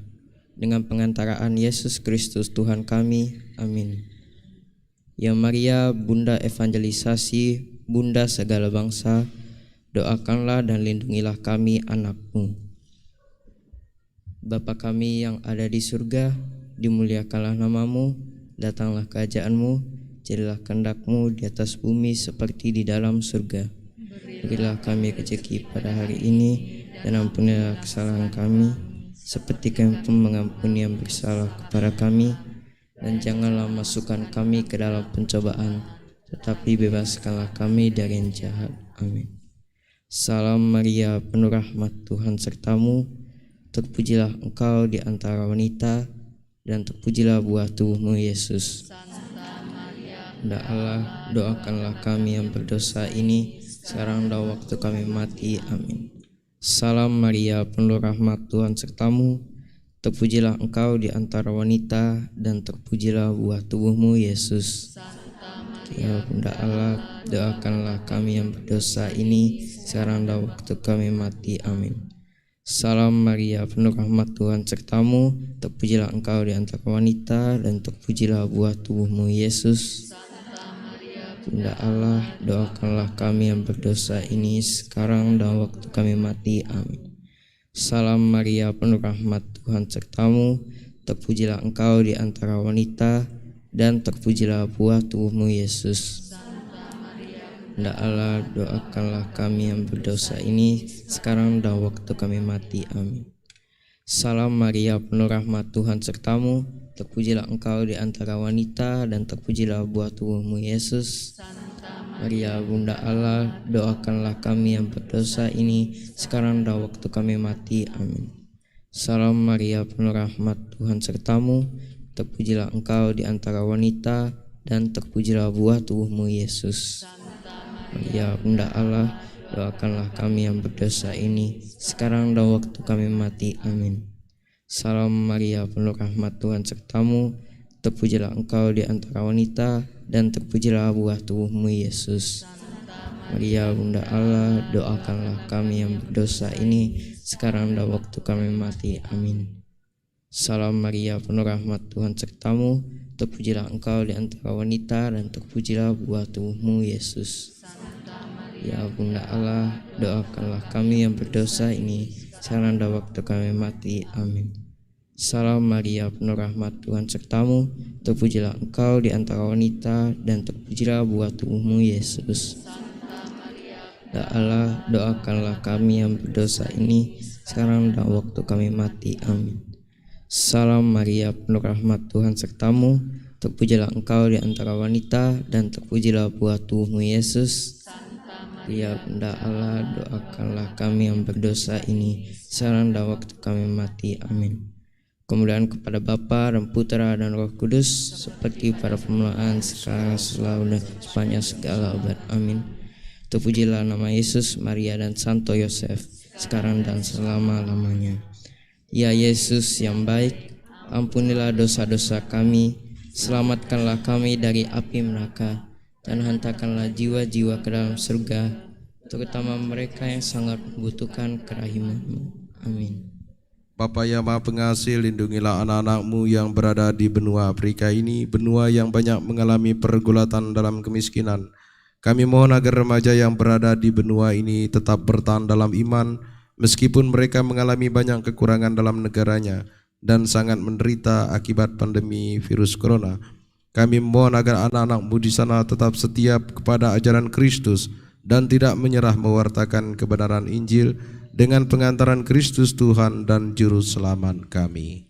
dengan pengantaraan Yesus Kristus Tuhan kami. Amin. Ya Maria, Bunda Evangelisasi, Bunda segala bangsa, doakanlah dan lindungilah kami anak-Mu. Bapa kami yang ada di surga, dimuliakanlah nama-Mu, datanglah kerajaan-Mu, jadilah kehendak-Mu di atas bumi seperti di dalam surga. Berilah kami rezeki pada hari ini, dan ampunilah kesalahan kami, seperti kami pun mengampuni yang bersalah kepada kami. Dan janganlah masukkan kami ke dalam pencobaan, tetapi bebaskanlah kami dari yang jahat. Amin. Salam Maria, penuh rahmat, Tuhan sertamu. Terpujilah engkau di antara wanita, dan terpujilah buah tubuhmu Yesus. Bunda Allah, doakanlah kami yang berdosa ini, sekarang dan waktu kami mati. Amin. Salam Maria, penuh rahmat, Tuhan sertamu. Terpujilah engkau di antara wanita, dan terpujilah buah tubuhmu Yesus. Ya Bunda Allah, doakanlah kami yang berdosa ini, sekarang dan waktu kami mati. Amin. Salam Maria, penuh rahmat, Tuhan sertamu. Terpujilah engkau di antara wanita, dan terpujilah buah tubuhmu Yesus. Bunda Allah, doakanlah kami yang berdosa ini, sekarang dan waktu kami mati. Amin. Salam Maria, penuh rahmat, Tuhan sertamu. Terpujilah engkau di antara wanita, dan terpujilah buah tubuhmu Yesus. Bunda Allah, doakanlah kami yang berdosa ini, sekarang dan waktu kami mati. Amin. Salam Maria, penuh rahmat, Tuhan sertamu. Terpujilah engkau di antara wanita, dan terpujilah buah tubuhmu Yesus. Maria, Bunda Allah, doakanlah kami yang berdosa ini, sekarang dan waktu kami mati. Amin. Salam Maria, penuh rahmat, Tuhan sertamu. Terpujilah engkau di antara wanita, dan terpujilah buah tubuhmu Yesus. Maria, Bunda Allah, doakanlah kami yang berdosa ini, sekarang dan waktu kami mati. Amin. Salam Maria, penuh rahmat, Tuhan sertamu. Terpujilah engkau di antara wanita, dan terpujilah buah tubuhmu Yesus. Maria, Bunda Allah, doakanlah kami yang berdosa ini, sekarang dan waktu kami mati. Amin. Salam Maria, penuh rahmat, Tuhan sertamu. Terpujilah engkau di antara wanita, dan terpujilah buah tubuhmu Yesus. Ya Bunda Allah, doakanlah kami yang berdosa ini, sekarang dan waktu kami mati. Amin. Salam Maria, penuh rahmat, Tuhan sertamu. Terpujilah engkau di antara wanita, dan terpujilah buah tubuhmu Yesus. Ya Allah, doakanlah kami yang berdosa ini, sekarang dan waktu kami mati. Amin. Salam Maria, penuh rahmat, Tuhan sertamu. Terpujilah engkau di antara wanita, dan terpujilah buah tubuhmu Yesus. Ya Bunda Allah, doakanlah kami yang berdosa ini, sekarang dan waktu kami mati. Amin. Kemuliaan kepada Bapa dan Putra dan Roh Kudus, seperti pada permulaan, sekarang, selalu, dan sepanjang segala abad. Amin. Terpujilah nama Yesus, Maria, dan Santo Yosef, sekarang dan selama-lamanya. Ya Yesus yang baik, ampunilah dosa-dosa kami, selamatkanlah kami dari api neraka, dan hantarkanlah jiwa-jiwa ke dalam surga, terutama mereka yang sangat membutuhkan kerahiman-Mu. Amin. Bapa yang Maha Pengasih, lindungilah anak-anak-Mu yang berada di benua Afrika ini, benua yang banyak mengalami pergulatan dalam kemiskinan. Kami mohon agar remaja yang berada di benua ini tetap bertahan dalam iman, meskipun mereka mengalami banyak kekurangan dalam negaranya dan sangat menderita akibat pandemi virus corona. Kami mohon agar anak-anak-Mu di sana tetap setia kepada ajaran Kristus dan tidak menyerah mewartakan kebenaran Injil dengan pengantaran Kristus Tuhan dan Juru Selamat kami.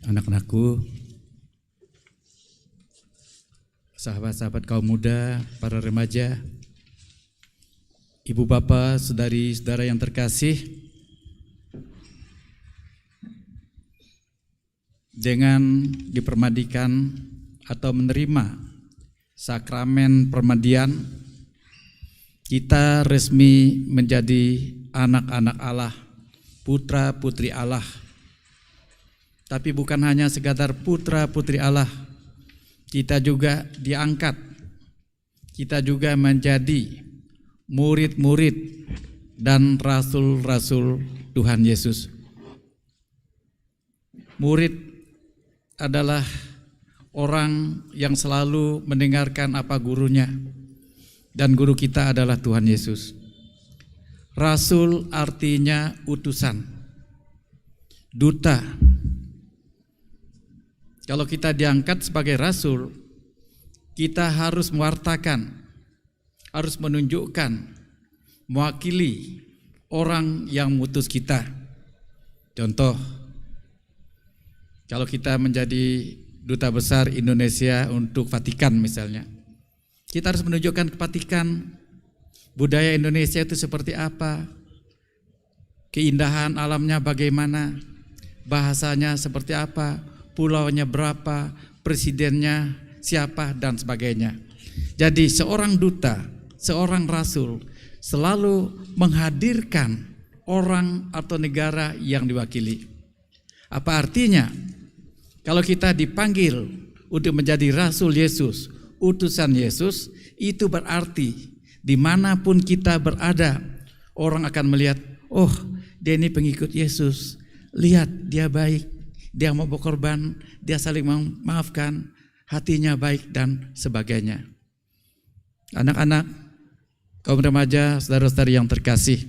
Anak-anakku, sahabat-sahabat kaum muda, para remaja, ibu bapak, saudari-saudara yang terkasih, dengan dipermandikan atau menerima sakramen permandian, kita resmi menjadi anak-anak Allah, putra-putri Allah. Tapi bukan hanya sekadar putra-putri Allah, kita juga diangkat, kita juga menjadi murid-murid dan rasul-rasul Tuhan Yesus. Murid adalah orang yang selalu mendengarkan apa gurunya, dan guru kita adalah Tuhan Yesus. Rasul artinya utusan, duta. Kalau kita diangkat sebagai rasul, kita harus mewartakan, harus menunjukkan, mewakili orang yang mengutus kita. Contoh, kalau kita menjadi duta besar Indonesia untuk Vatikan misalnya, kita harus menunjukkan ke Vatikan budaya Indonesia itu seperti apa, keindahan alamnya bagaimana, bahasanya seperti apa, pulaunya berapa, presidennya siapa, dan sebagainya. Jadi seorang duta, seorang rasul selalu menghadirkan orang atau negara yang diwakili. Apa artinya? Kalau kita dipanggil untuk menjadi rasul Yesus, utusan Yesus, itu berarti dimanapun kita berada, orang akan melihat, oh dia ini pengikut Yesus, lihat dia baik, dia mau berkorban, dia saling memaafkan, hatinya baik dan sebagainya. Anak-anak, kaum remaja, saudara-saudari yang terkasih,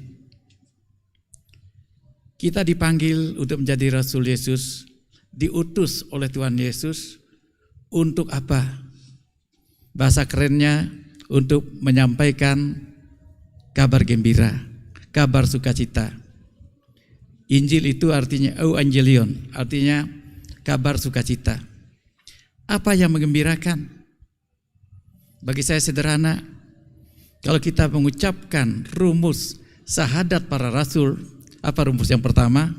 kita dipanggil untuk menjadi rasul Yesus, diutus oleh Tuhan Yesus untuk apa? Bahasa kerennya untuk menyampaikan kabar gembira, kabar sukacita. Injil itu artinya Evangelion, artinya kabar sukacita. Apa yang menggembirakan? Bagi saya sederhana, kalau kita mengucapkan rumus syahadat para rasul, apa rumus yang pertama?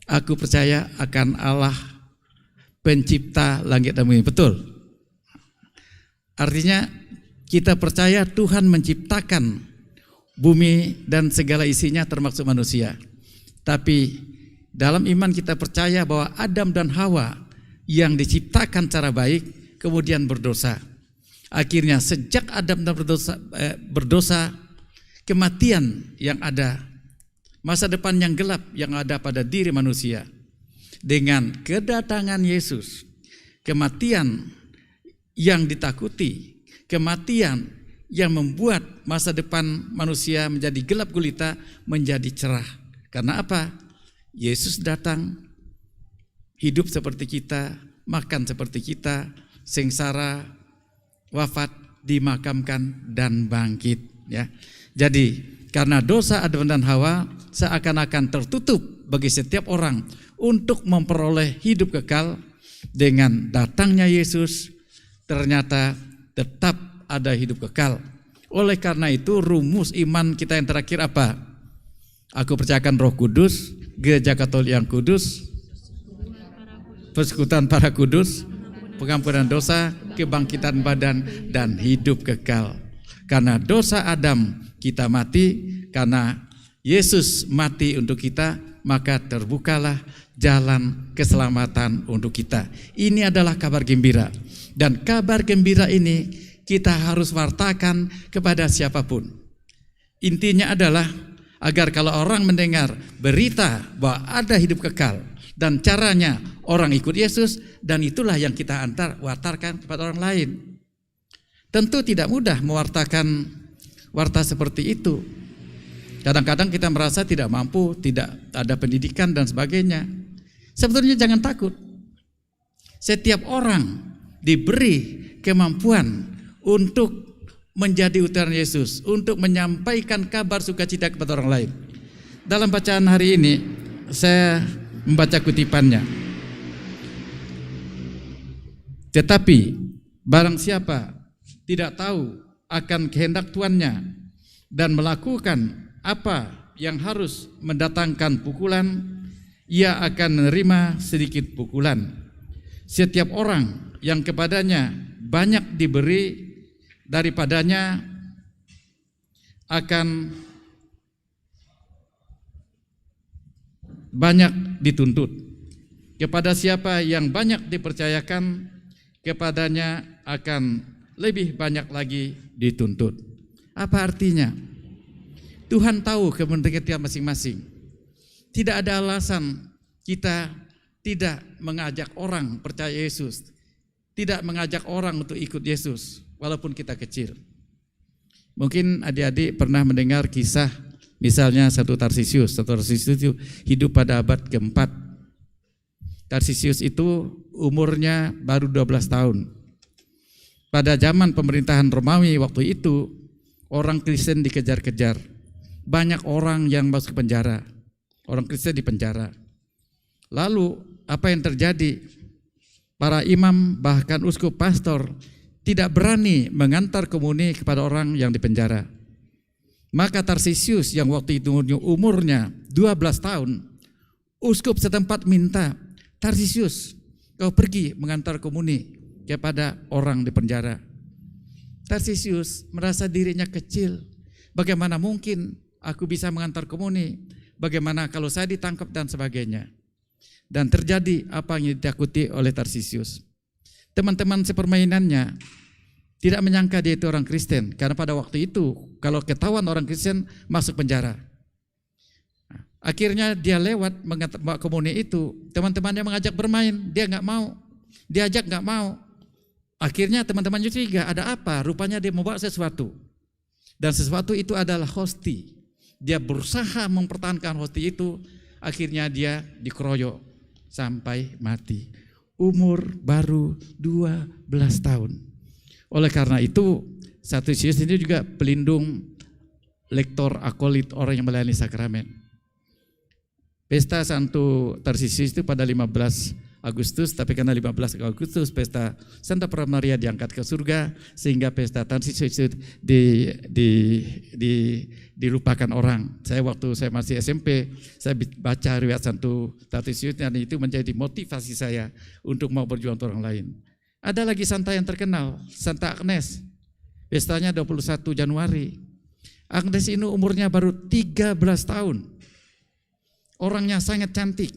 Aku percaya akan Allah pencipta langit dan bumi. Betul? Artinya kita percaya Tuhan menciptakan bumi dan segala isinya termasuk manusia. Tapi dalam iman kita percaya bahwa Adam dan Hawa yang diciptakan cara baik kemudian berdosa. Akhirnya sejak Adam dan berdosa, kematian yang ada, masa depan yang gelap yang ada pada diri manusia. Dengan kedatangan Yesus, kematian yang ditakuti, kematian yang membuat masa depan manusia menjadi gelap gulita menjadi cerah. Karena apa? Yesus datang, hidup seperti kita, makan seperti kita, sengsara, wafat, dimakamkan dan bangkit. Ya, jadi karena dosa Adam dan Hawa seakan-akan tertutup bagi setiap orang untuk memperoleh hidup kekal. Dengan datangnya Yesus, ternyata tetap ada hidup kekal. Oleh karena itu rumus iman kita yang terakhir apa? Aku percayakan Roh Kudus, Gereja Katolik yang kudus, persekutuan para kudus, pengampunan dosa, kebangkitan badan, dan hidup kekal. Karena dosa Adam kita mati, karena Yesus mati untuk kita, maka terbukalah jalan keselamatan untuk kita. Ini adalah kabar gembira. Dan kabar gembira ini kita harus wartakan kepada siapapun. Intinya adalah agar kalau orang mendengar berita bahwa ada hidup kekal dan caranya orang ikut Yesus, dan itulah yang kita wartakan kepada orang lain. Tentu tidak mudah mewartakan warta seperti itu. Kadang-kadang kita merasa tidak mampu, tidak ada pendidikan dan sebagainya. Sebetulnya jangan takut. Setiap orang diberi kemampuan untuk menjadi utusan Yesus, untuk menyampaikan kabar sukacita kepada orang lain. Dalam bacaan hari ini saya membaca kutipannya. Tetapi barang siapa tidak tahu akan kehendak Tuannya dan melakukan apa yang harus mendatangkan pukulan, ia akan menerima sedikit pukulan. Setiap orang yang kepadanya banyak diberi, daripadanya akan banyak dituntut. Kepada siapa yang banyak dipercayakan, kepadanya akan lebih banyak lagi dituntut. Apa artinya? Tuhan tahu kepentingan kita masing-masing. Tidak ada alasan kita tidak mengajak orang percaya Yesus, tidak mengajak orang untuk ikut Yesus, walaupun kita kecil. Mungkin adik-adik pernah mendengar kisah Misalnya Santo Tarsisius itu hidup pada abad keempat. Tarsisius itu umurnya baru 12 tahun. Pada zaman pemerintahan Romawi waktu itu, orang Kristen dikejar-kejar. Banyak orang yang masuk penjara. Orang Kristen di penjara. Lalu apa yang terjadi? Para imam bahkan uskup pastor tidak berani mengantar komuni kepada orang yang dipenjara. Maka Tarsisius yang waktu itu umurnya 12 tahun, uskup setempat minta, Tarsisius, kau pergi mengantar komuni kepada orang di penjara. Tarsisius merasa dirinya kecil. Bagaimana mungkin aku bisa mengantar komuni? Bagaimana kalau saya ditangkap dan sebagainya? Dan terjadi apa yang ditakuti oleh Tarsisius. Teman-teman sepermainannya tidak menyangka dia itu orang Kristen, karena pada waktu itu kalau ketahuan orang Kristen masuk penjara. Akhirnya dia lewat bawa komuni itu, teman-temannya mengajak bermain, dia nggak mau, diajak nggak mau. Akhirnya teman-temannya curiga, ada apa? Rupanya dia membawa sesuatu, dan sesuatu itu adalah hosti. Dia berusaha mempertahankan hosti itu, akhirnya dia dikeroyok sampai mati. Umur baru 12 tahun. Oleh karena itu, Tarsisius ini juga pelindung lektor akolit orang yang melayani sakramen. Pesta Santo Tarsisius itu pada 15 Agustus, tapi karena 15 Agustus pesta Santa Maria diangkat ke surga, sehingga pesta Tarsisius itu dilupakan orang. Waktu saya masih SMP, saya baca riwayat Santo Tarsisius dan itu menjadi motivasi saya untuk mau berjuang untuk orang lain. Ada lagi santa yang terkenal, Santa Agnes. Pestanya 21 Januari. Agnes ini umurnya baru 13 tahun. Orangnya sangat cantik.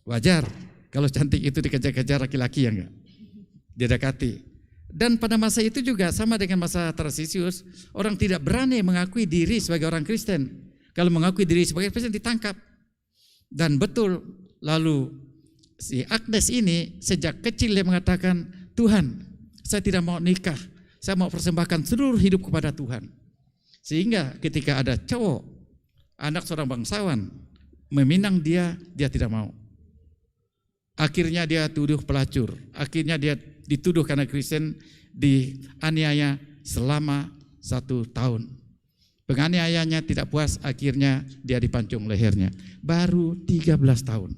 Wajar kalau cantik itu dikejar-kejar laki-laki, ya enggak? Didekati. Dan pada masa itu juga sama dengan masa Tarsisius, orang tidak berani mengakui diri sebagai orang Kristen. Kalau mengakui diri sebagai Kristen ditangkap. Dan betul, lalu si Agnes ini sejak kecil dia mengatakan, Tuhan, saya tidak mau nikah, saya mau persembahkan seluruh hidup kepada Tuhan. Sehingga ketika ada cowok, anak seorang bangsawan, meminang dia tidak mau. Akhirnya dia tuduh pelacur, akhirnya dia dituduh karena Kristen, dianiaya selama 1 tahun. Penganiayanya tidak puas, akhirnya dia dipancung lehernya. Baru 13 tahun.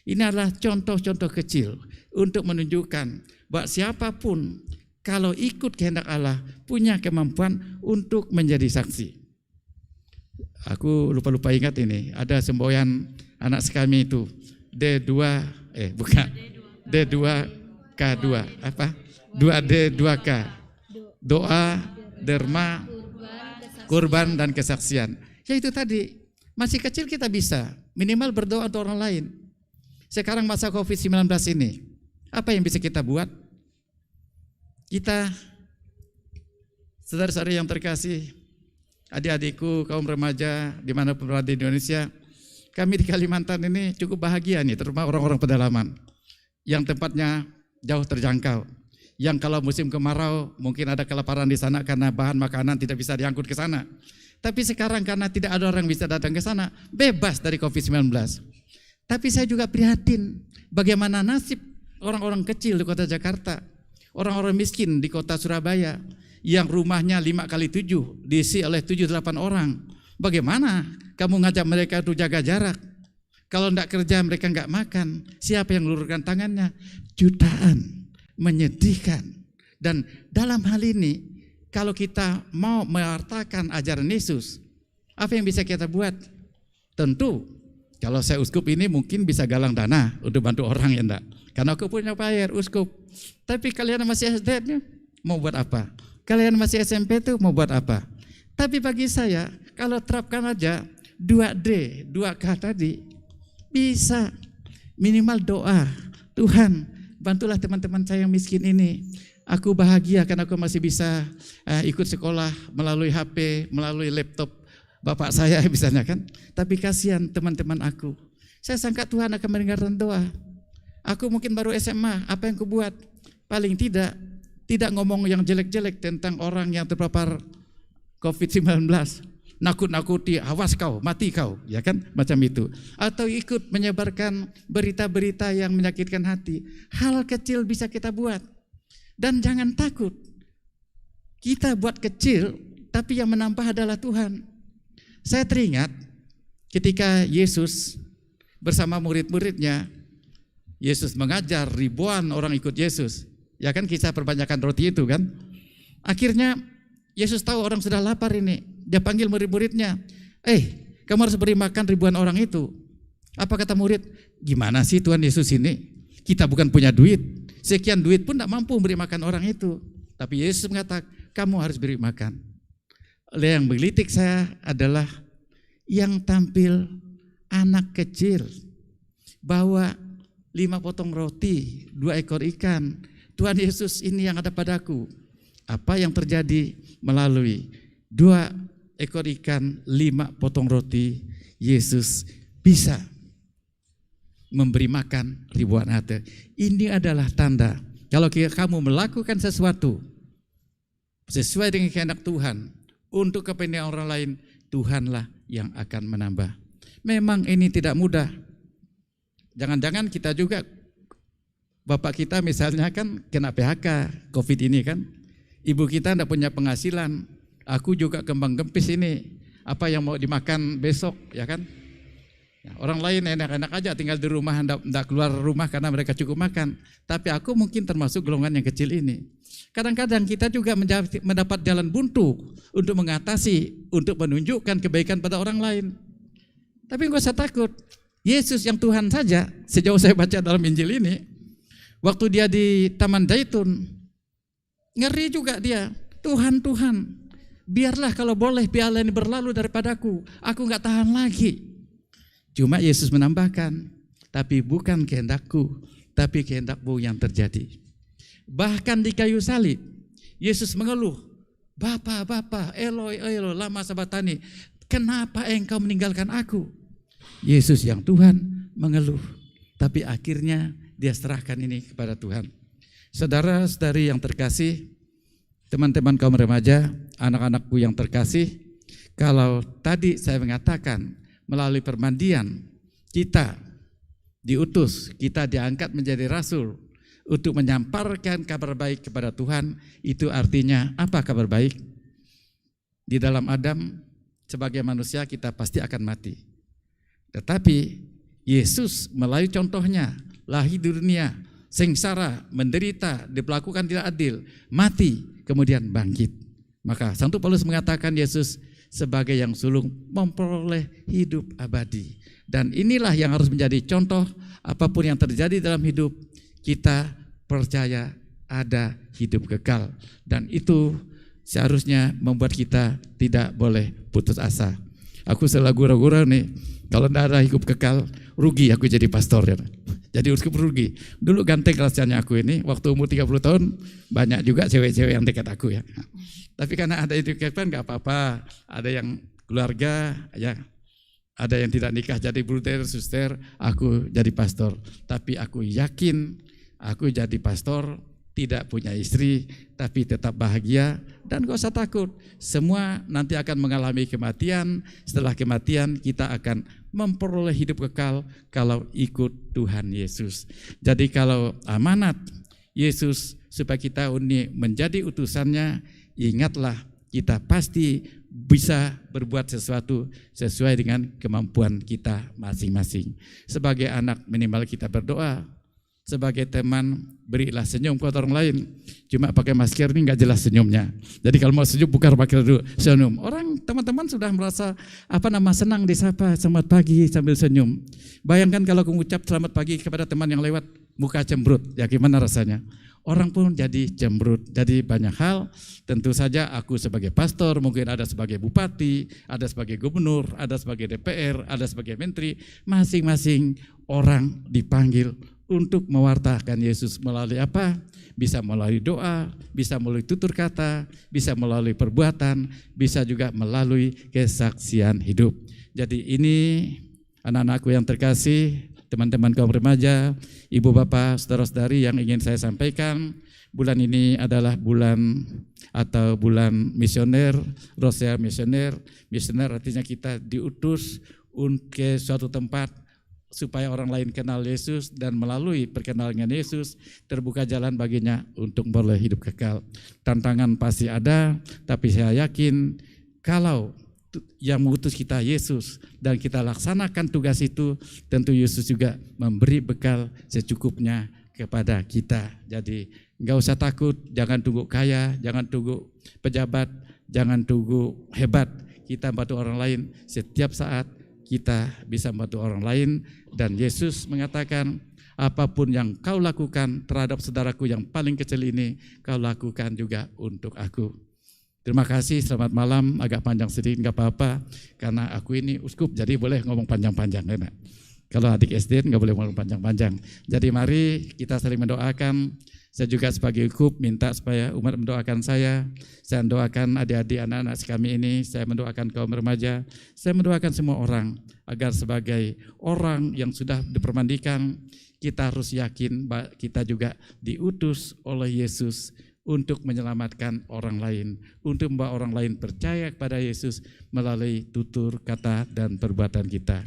Ini adalah contoh-contoh kecil untuk menunjukkan bahwa siapapun kalau ikut kehendak Allah punya kemampuan untuk menjadi saksi. Aku lupa ingat ini, ada semboyan anak kami itu D2K2 apa? 2D2K. Doa, derma, kurban dan kesaksian. Ya itu tadi, masih kecil kita bisa minimal berdoa untuk orang lain. Sekarang masa COVID-19 ini, apa yang bisa kita buat? Kita, saudara-saudari yang terkasih, adik-adikku, kaum remaja, dimanapun berada di Indonesia, kami di Kalimantan ini cukup bahagia nih, terutama orang-orang pedalaman, yang tempatnya jauh terjangkau, yang kalau musim kemarau mungkin ada kelaparan di sana karena bahan makanan tidak bisa diangkut ke sana. Tapi sekarang karena tidak ada orang bisa datang ke sana, bebas dari COVID-19. Tapi saya juga prihatin bagaimana nasib orang-orang kecil di kota Jakarta, orang-orang miskin di kota Surabaya yang rumahnya 5x7 diisi oleh 7-8 orang. Bagaimana kamu ngajak mereka untuk jaga jarak? Kalau tidak kerja mereka nggak makan. Siapa yang meluruskan tangannya? Jutaan, menyedihkan. Dan dalam hal ini kalau kita mau mewartakan ajaran Yesus, apa yang bisa kita buat? Tentu kalau saya uskup ini mungkin bisa galang dana untuk bantu orang, ya enggak? Karena aku punya bayar uskup. Tapi kalian masih SD mau buat apa? Kalian masih SMP tuh mau buat apa? Tapi bagi saya kalau terapkan aja 2D, 2K tadi bisa minimal doa. Tuhan, bantulah teman-teman saya yang miskin ini. Aku bahagia karena aku masih bisa ikut sekolah melalui HP, melalui laptop bapak saya misalnya kan. Tapi kasihan teman-teman aku. Saya sangka Tuhan akan mendengarkan doa. Aku mungkin baru SMA, apa yang kubuat? Paling tidak ngomong yang jelek-jelek tentang orang yang terpapar COVID-19. nakut-nakuti, awas kau, mati kau, ya kan, macam itu. Atau ikut menyebarkan berita-berita yang menyakitkan hati. Hal kecil bisa kita buat. Dan jangan takut. Kita buat kecil, tapi yang menambah adalah Tuhan. Saya teringat ketika Yesus bersama murid-muridnya, Yesus mengajar ribuan orang ikut Yesus. Ya kan, kisah perbanyakan roti itu kan. Akhirnya Yesus tahu orang sudah lapar ini. Dia panggil murid-muridnya. Kamu harus beri makan ribuan orang itu. Apa kata murid? Gimana sih Tuhan Yesus ini? Kita bukan punya duit. Sekian duit pun tidak mampu beri makan orang itu. Tapi Yesus mengatakan, kamu harus beri makan. Yang menggelitik saya adalah yang tampil anak kecil. Bawa 5 potong roti, 2 ekor ikan. Tuhan Yesus, ini yang ada padaku. Apa yang terjadi melalui 2 ekor ikan, 5 potong roti, Yesus bisa memberi makan ribuan hati. Ini adalah tanda kalau kamu melakukan sesuatu sesuai dengan kehendak Tuhan untuk kepentingan orang lain, Tuhanlah yang akan menambah. Memang ini tidak mudah. Jangan-jangan kita juga, bapak kita misalnya kan kena PHK COVID ini kan, ibu kita tidak punya penghasilan, aku juga kembang kempis ini, apa yang mau dimakan besok, ya kan? Ya, orang lain enak-enak aja tinggal di rumah, tidak keluar rumah karena mereka cukup makan. Tapi aku mungkin termasuk golongan yang kecil ini. Kadang-kadang kita juga mendapat jalan buntu untuk mengatasi, untuk menunjukkan kebaikan pada orang lain. Tapi enggak usah takut. Yesus yang Tuhan saja, sejauh saya baca dalam Injil ini, waktu dia di Taman Zaitun, ngeri juga dia. Tuhan, biarlah kalau boleh piala ini berlalu daripadaku. Aku enggak tahan lagi. Cuma Yesus menambahkan, tapi bukan kehendakku, tapi kehendakmu yang terjadi. Bahkan di kayu salib, Yesus mengeluh, Bapa, Eloi, Eloi, lama sabatani, kenapa engkau meninggalkan aku? Yesus yang Tuhan mengeluh, tapi akhirnya dia serahkan ini kepada Tuhan. Saudara-saudari yang terkasih, teman-teman kaum remaja, anak-anakku yang terkasih, kalau tadi saya mengatakan, melalui permandian kita diutus, kita diangkat menjadi rasul untuk menyampaikan kabar baik kepada Tuhan. Itu artinya apa kabar baik? Di dalam Adam sebagai manusia kita pasti akan mati. Tetapi Yesus melalui contohnya lahir di dunia, sengsara, menderita, diperlakukan tidak adil, mati, kemudian bangkit. Maka Santo Paulus mengatakan Yesus sebagai yang sulung memperoleh hidup abadi. Dan inilah yang harus menjadi contoh apapun yang terjadi dalam hidup, kita percaya ada hidup kekal. Dan itu seharusnya membuat kita tidak boleh putus asa. Aku selalu gura-gura nih, kalau tidak ada hidup kekal, rugi aku jadi pastor ya. Jadi uskup rugi. Dulu ganteng rasanya aku ini, waktu umur 30 tahun, banyak juga cewek-cewek yang dekat aku ya. Tapi karena ada hidup kekal gak apa-apa, ada yang keluarga, ya, ada yang tidak nikah jadi bruder, suster, aku jadi pastor. Tapi aku yakin, aku jadi pastor, tidak punya istri, tapi tetap bahagia dan gak usah takut. Semua nanti akan mengalami kematian, setelah kematian kita akan memperoleh hidup kekal kalau ikut Tuhan Yesus. Jadi kalau amanat Yesus supaya kita menjadi utusannya, ingatlah kita pasti bisa berbuat sesuatu sesuai dengan kemampuan kita masing-masing. Sebagai anak minimal kita berdoa, sebagai teman berilah senyum ke orang lain. Cuma pakai masker ini nggak jelas senyumnya. Jadi kalau mau senyum bukan pakai dulu senyum. Orang teman-teman sudah merasa senang disapa selamat pagi sambil senyum. Bayangkan kalau mengucap selamat pagi kepada teman yang lewat muka cemberut, ya gimana rasanya? Orang pun jadi cemberut. Jadi banyak hal, tentu saja aku sebagai pastor, mungkin ada sebagai bupati, ada sebagai gubernur, ada sebagai DPR, ada sebagai menteri, masing-masing orang dipanggil untuk mewartakan Yesus melalui apa? Bisa melalui doa, bisa melalui tutur kata, bisa melalui perbuatan, bisa juga melalui kesaksian hidup. Jadi ini anak-anakku yang terkasih, teman-teman kaum remaja, ibu bapak, saudara-saudari yang ingin saya sampaikan bulan ini adalah bulan atau bulan misioner, Rosia misioner. Misioner artinya kita diutus ke suatu tempat supaya orang lain kenal Yesus, dan melalui perkenalan dengan Yesus terbuka jalan baginya untuk boleh hidup kekal. Tantangan pasti ada, tapi saya yakin kalau yang mengutus kita Yesus dan kita laksanakan tugas itu, tentu Yesus juga memberi bekal secukupnya kepada kita. Jadi enggak usah takut, jangan tunggu kaya, jangan tunggu pejabat, jangan tunggu hebat. Kita bantu orang lain setiap saat, kita bisa membantu orang lain, dan Yesus mengatakan apapun yang kau lakukan terhadap saudaraku yang paling kecil ini, kau lakukan juga untuk aku. Terima kasih, selamat malam, agak panjang sedikit nggak apa-apa, karena aku ini uskup jadi boleh ngomong panjang-panjang. Enak. Kalau adik SD nggak boleh ngomong panjang-panjang. Jadi mari kita saling mendoakan. Saya juga sebagai uskup minta supaya umat mendoakan saya mendoakan adik-adik anak-anak kami ini, saya mendoakan kaum remaja, saya mendoakan semua orang agar sebagai orang yang sudah dipermandikan, kita harus yakin bahwa kita juga diutus oleh Yesus untuk menyelamatkan orang lain, untuk membawa orang lain percaya kepada Yesus melalui tutur kata dan perbuatan kita.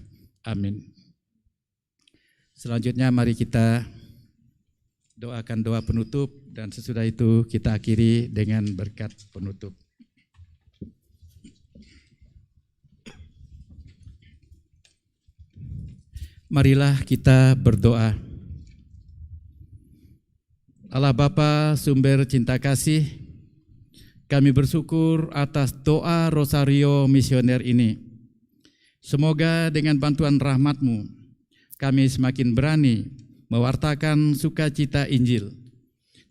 Amin. Selanjutnya mari kita doakan doa penutup, dan sesudah itu kita akhiri dengan berkat penutup. Marilah kita berdoa. Allah Bapa sumber cinta kasih, kami bersyukur atas doa Rosario Misioner ini. Semoga dengan bantuan rahmat-Mu kami semakin berani mewartakan sukacita Injil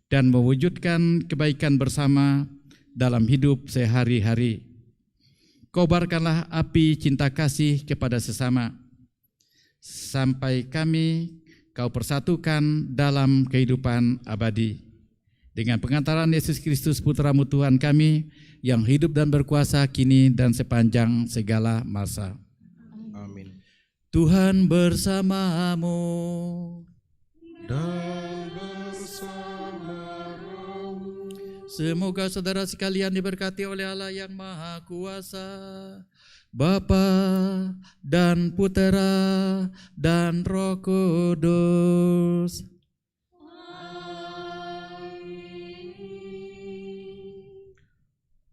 dan mewujudkan kebaikan bersama dalam hidup sehari-hari. Kobarkanlah api cinta kasih kepada sesama, sampai kami Kau persatukan dalam kehidupan abadi. Dengan pengantaran Yesus Kristus Putra-Mu Tuhan kami, yang hidup dan berkuasa kini dan sepanjang segala masa. Amin. Tuhan bersamamu. Dan bersamamu. Semoga saudara sekalian diberkati oleh Allah yang Maha Kuasa, Bapa dan Putera dan Roh Kudus.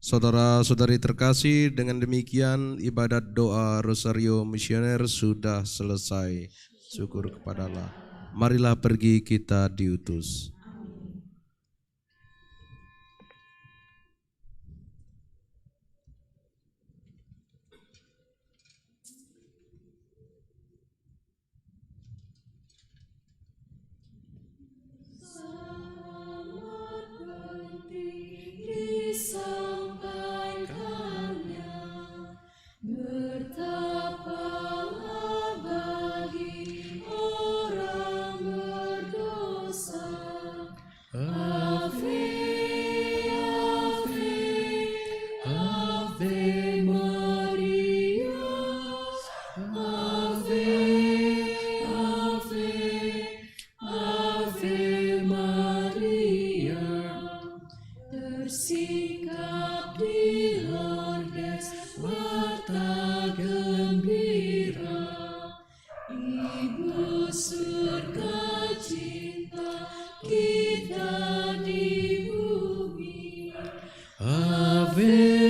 Saudara-saudari terkasih, dengan demikian ibadat doa Rosario Misioner sudah selesai. Syukur kepada Allah. Marilah pergi, kita diutus. Ave